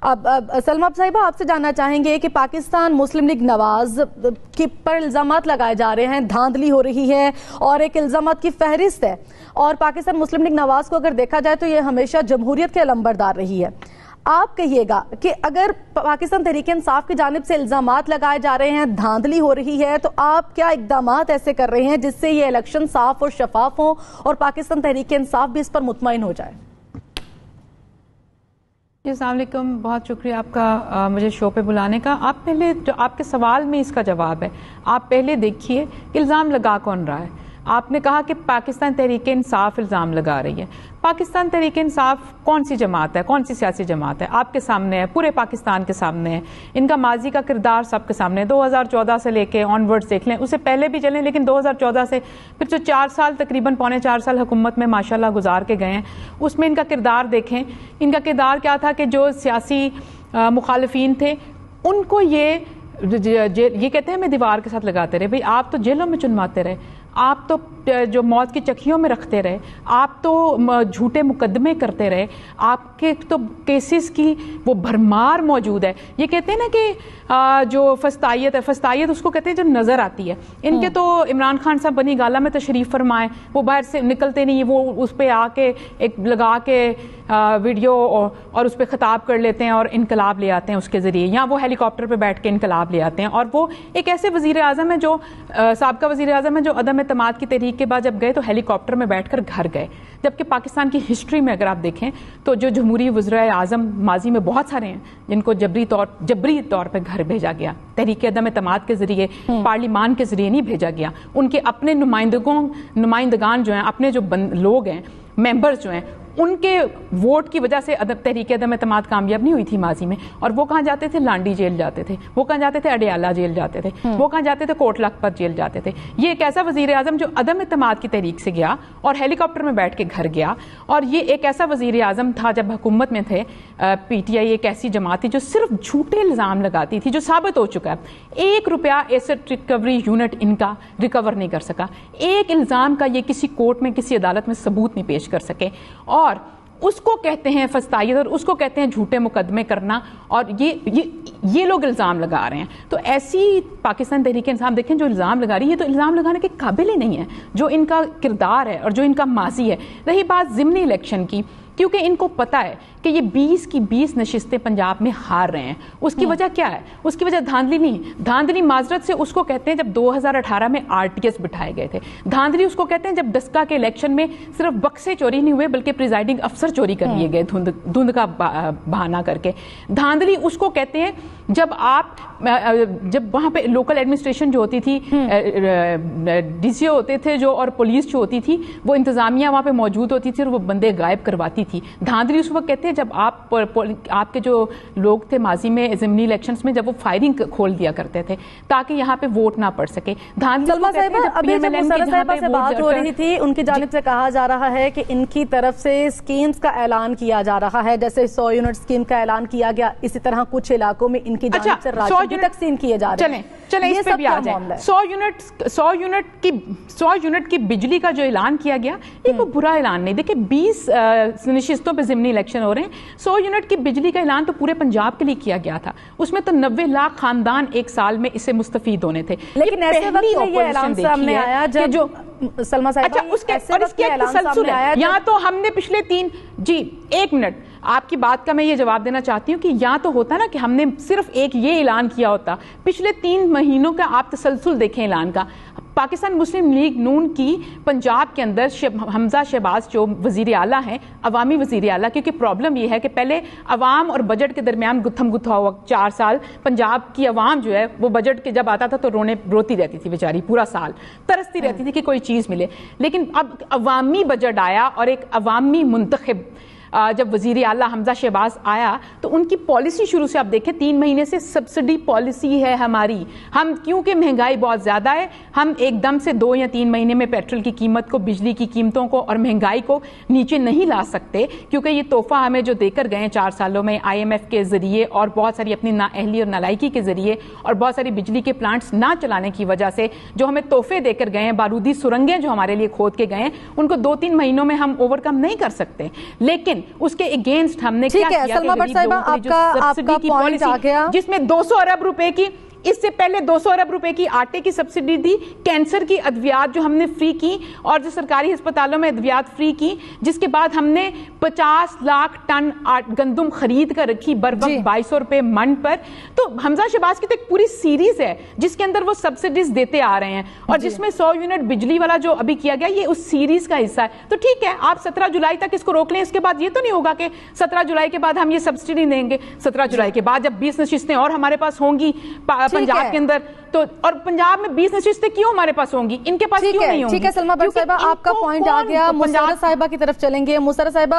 اب سلما صاحبہ آپ سے جاننا چاہیں گے کہ پاکستان مسلم لیگ نواز پر الزامات لگائے جا رہے ہیں، دھاندلی ہو رہی ہے اور ایک الزامات کی فہرست ہے، اور پاکستان مسلم لیگ نواز کو اگر دیکھا جائے تو یہ ہمیشہ جمہوریت کے علمبردار رہی ہے. آپ کہیے گا کہ اگر پاکستان تحریک انصاف کی جانب سے الزامات لگائے جا رہے ہیں، دھاندلی ہو رہی ہے، تو آپ کیا اقدامات ایسے کر رہے ہیں جس سے یہ الیکشن صاف اور شفاف ہوں اور پاکستان تحریک انصاف بھی اس پر مطمئن ہو جائے؟ السلام علیکم، بہت شکریہ آپ کا مجھے شو پہ بلانے کا. آپ پہلے جو آپ کے سوال میں اس کا جواب ہے، آپ پہلے دیکھیے الزام لگا کون رہا ہے. آپ نے کہا کہ پاکستان تحریک انصاف الزام لگا رہی ہے. پاکستان تحریک انصاف کون سی جماعت ہے، کون سی سیاسی جماعت ہے؟ آپ کے سامنے ہے، پورے پاکستان کے سامنے ہے. ان کا ماضی کا کردار سب کے سامنے ہے. 2014 سے لے کے آن ورڈ دیکھ لیں، اس سے پہلے بھی چلیں، لیکن 2014 سے پھر جو 4 سال تقریباً پونے 4 سال حکومت میں ماشاءاللہ گزار کے گئے ہیں، اس میں ان کا کردار دیکھیں. ان کا کردار کیا تھا کہ جو سیاسی مخالفین تھے ان کو یہ کہتے ہیں میں دیوار کے ساتھ لگاتے رہے. بھئی آپ تو جیلوں میں چنواتے رہے، آپ تو جو موت کی چکیوں میں رکھتے رہے، آپ تو جھوٹے مقدمے کرتے رہے، آپ کے تو کیسز کی وہ بھرمار موجود ہے. یہ کہتے ہیں نا کہ جو فستائیت ہے، فستائیت اس کو کہتے ہیں جو نظر آتی ہے. ان کے تو عمران خان صاحب بنی گالہ میں تشریف فرمائے، وہ باہر سے نکلتے نہیں، وہ اس پہ آ کے ایک لگا کے ویڈیو اور اس پہ خطاب کر لیتے ہیں اور انقلاب لے آتے ہیں اس کے ذریعے، یا وہ ہیلی کاپٹر پہ بیٹھ کے انقلاب لے آتے ہیں. اور وہ ایک ایسے وزیر اعظم ہے جو سابقہ وزیر اعظم ہے جو عدم اعتماد کی تحریک کے بعد جب گئے تو ہیلی کاپٹر میں بیٹھ کر گھر گئے. جبکہ پاکستان کی ہسٹری میں اگر آپ دیکھیں تو جو جمہوری وزرائے اعظم ماضی میں بہت سارے ہیں جن کو جبری طور پہ گھر بھیجا گیا، تحریک عدم اعتماد کے ذریعے، پارلیمان کے ذریعے نہیں بھیجا گیا. ان کے اپنے نمائندگان جو ہیں، اپنے جو لوگ ہیں، ممبرز جو ہیں، ان کے ووٹ کی وجہ سے تحریک عدم اعتماد کامیاب نہیں ہوئی تھی ماضی میں. اور وہ کہاں جاتے تھے؟ لانڈی جیل جاتے تھے، وہ کہاں جاتے تھے؟ اڈیالہ جیل جاتے تھے، وہ کہاں جاتے تھے؟ کوٹ لکھپت جیل جاتے تھے. یہ ایک ایسا وزیر اعظم جو عدم اعتماد کی تحریک سے گیا اور ہیلی کاپٹر میں بیٹھ کے گھر گیا. اور یہ ایک ایسا وزیر اعظم تھا جب حکومت میں تھے. پی ٹی آئی ایک ایسی جماعت تھی جو صرف جھوٹے الزام لگاتی تھی، جو ثابت ہو چکا ہے. 1 روپیہ ایسٹ ریکوری یونٹ ان کا ریکور نہیں کر سکا. ایک الزام کا یہ کسی کورٹ میں، کسی عدالت میں ثبوت نہیں پیش کر سکے. اور اس کو کہتے ہیں فستائیت، اور اس کو کہتے ہیں جھوٹے مقدمے کرنا. اور یہ لوگ الزام لگا رہے ہیں. تو ایسی پاکستان تحریک انصاف دیکھیں جو الزام لگا رہی ہے، تو الزام لگانے کے قابل ہی نہیں ہے جو ان کا کردار ہے اور جو ان کا ماضی ہے. رہی بات ضمنی الیکشن کی، کیونکہ ان کو پتا ہے کہ یہ 20 کی 20 نشستیں پنجاب میں ہار رہے ہیں. اس کی وجہ کیا ہے؟ اس کی وجہ دھاندلی نہیں. دھاندلی معذرت سے اس کو کہتے ہیں جب 2018 میں RTS بٹھائے گئے تھے. دھاندلی اس کو کہتے ہیں جب ڈسکا کے الیکشن میں صرف بکسے چوری نہیں ہوئے بلکہ پریزائڈنگ افسر چوری کر لیے گئے دھند کا بہانہ کر کے. دھاندلی اس کو کہتے ہیں جب وہاں پہ لوکل ایڈمنسٹریشن جو ہوتی تھی، DCO ہوتے تھے جو، اور پولیس جو ہوتی تھی، وہ انتظامیہ وہاں پہ موجود ہوتی تھی اور وہ بندے غائب کرواتی تھی. دھاندلی اس وقت کہتے ہیں جب آپ کے جو لوگ تھے ماضی میں ضمنی الیکشنز میں، جب وہ فائرنگ کھول دیا کرتے تھے تاکہ یہاں پہ ووٹ نہ پڑ سکے. سلما صاحبہ، ابھی جب مسرت صاحبہ سے بات ہو رہی تھی، ان کی جانب سے کہا جا رہا ہے کہ ان کی طرف سے اسکیمز کا اعلان کیا جا رہا ہے، جیسے 100 یونٹ اسکیم کا اعلان کیا گیا، اسی طرح کچھ علاقوں میں ان کی جانب سے راشن بھی تقسیم کیے جا رہے ہیں. چلیں اس پہ بھی آ جائیں. 100 یونٹ کی بجلی کا جو اعلان کیا گیا، یہ کوئی برا اعلان نہیں. دیکھیں 20 نشستوں پہ ضمنی الیکشن ہو رہے ہیں. 100 یونٹ کی بجلی کا اعلان تو پورے پنجاب کے لیے کیا گیا تھا. اس میں تو 90 لاکھ خاندان ایک سال میں اس سے مستفید ہونے تھے. لیکن ایسے وقت یہ اعلان سامنے آیا جب جو سلما صاحبہ، یہاں تو ہم نے پچھلے 1 منٹ آپ کی بات کا میں یہ جواب دینا چاہتی ہوں کہ یہاں تو ہوتا نا کہ ہم نے صرف ایک یہ اعلان کیا ہوتا. پچھلے 3 مہینوں کا آپ تسلسل دیکھیں اعلان کا. پاکستان مسلم لیگ نون کی پنجاب کے اندر حمزہ شہباز جو وزیر اعلیٰ ہیں، عوامی وزیر اعلیٰ، کیونکہ پرابلم یہ ہے کہ پہلے عوام اور بجٹ کے درمیان گتھم گتھا ہوا 4 سال پنجاب کی عوام جو ہے وہ بجٹ کے جب آتا تھا تو روتی رہتی تھی بیچاری، پورا سال ترستی رہتی تھی کہ کوئی چیز ملے. لیکن اب عوامی بجٹ آیا اور ایک عوامی منتخب جب وزیر اعلیٰ حمزہ شہباز آیا تو ان کی پالیسی شروع سے آپ دیکھیں 3 مہینے سے سبسڈی پالیسی ہے ہماری. ہم کیونکہ مہنگائی بہت زیادہ ہے، ہم ایک دم سے 2 یا 3 مہینے میں پیٹرول کی قیمت کو، بجلی کی قیمتوں کو اور مہنگائی کو نیچے نہیں لا سکتے، کیونکہ یہ تحفہ ہمیں جو دے کر گئے 4 سالوں میں IMF کے ذریعے اور بہت ساری اپنی نااہلی اور نالائکی کے ذریعے اور بہت ساری بجلی کے پلانٹس نہ چلانے کی وجہ سے جو ہمیں تحفے دے کر گئے ہیں، بارودی سرنگیں جو ہمارے لیے کھود کے گئے ہیں، ان کو 2-3 مہینوں میں ہم اوور کم نہیں کر سکتے. لیکن اس کے اگینسٹ ہم نے کیا کیا کہ سلما بٹ صاحبہ آپ کا پوائنٹ آ گیا، جس میں 200 ارب روپے کی، اس سے پہلے 200 ارب روپے کی آٹے کی سبسڈی دی، کینسر کی ادویات جو ہم نے فری کی اور جو سرکاری ہسپتالوں میں ادویات فری کی، جس کے بعد ہم نے 50 لاکھ ٹن گندم خرید کر رکھی بر وقت 2200 روپے من پر. تو حمزہ شہباز کی تو ایک پوری سیریز ہے جس کے اندر وہ سبسڈیز دیتے آ رہے ہیں، اور جس میں 100 یونٹ بجلی والا جو ابھی کیا گیا یہ اس سیریز کا حصہ ہے. تو ٹھیک ہے، آپ 17 جولائی تک اس کو روک لیں، اس کے بعد یہ تو نہیں ہوگا کہ 17 جولائی کے بعد ہم یہ سبسڈی دیں گے. 17 جولائی کے بعد جب 20 نشستیں اور ہمارے پاس ہوں گی پنجاب کے اندر، تو اور پنجاب میں 20 نشستیں کیوں ہمارے پاس ہوں گی، ان کے پاس کیوں نہیں ہوں گی؟ ٹھیک ہے سلما بٹ صاحبہ، آپ کا پوائنٹ آ گیا. مسرت صاحبہ کی طرف چلیں گے. مسرت صاحبہ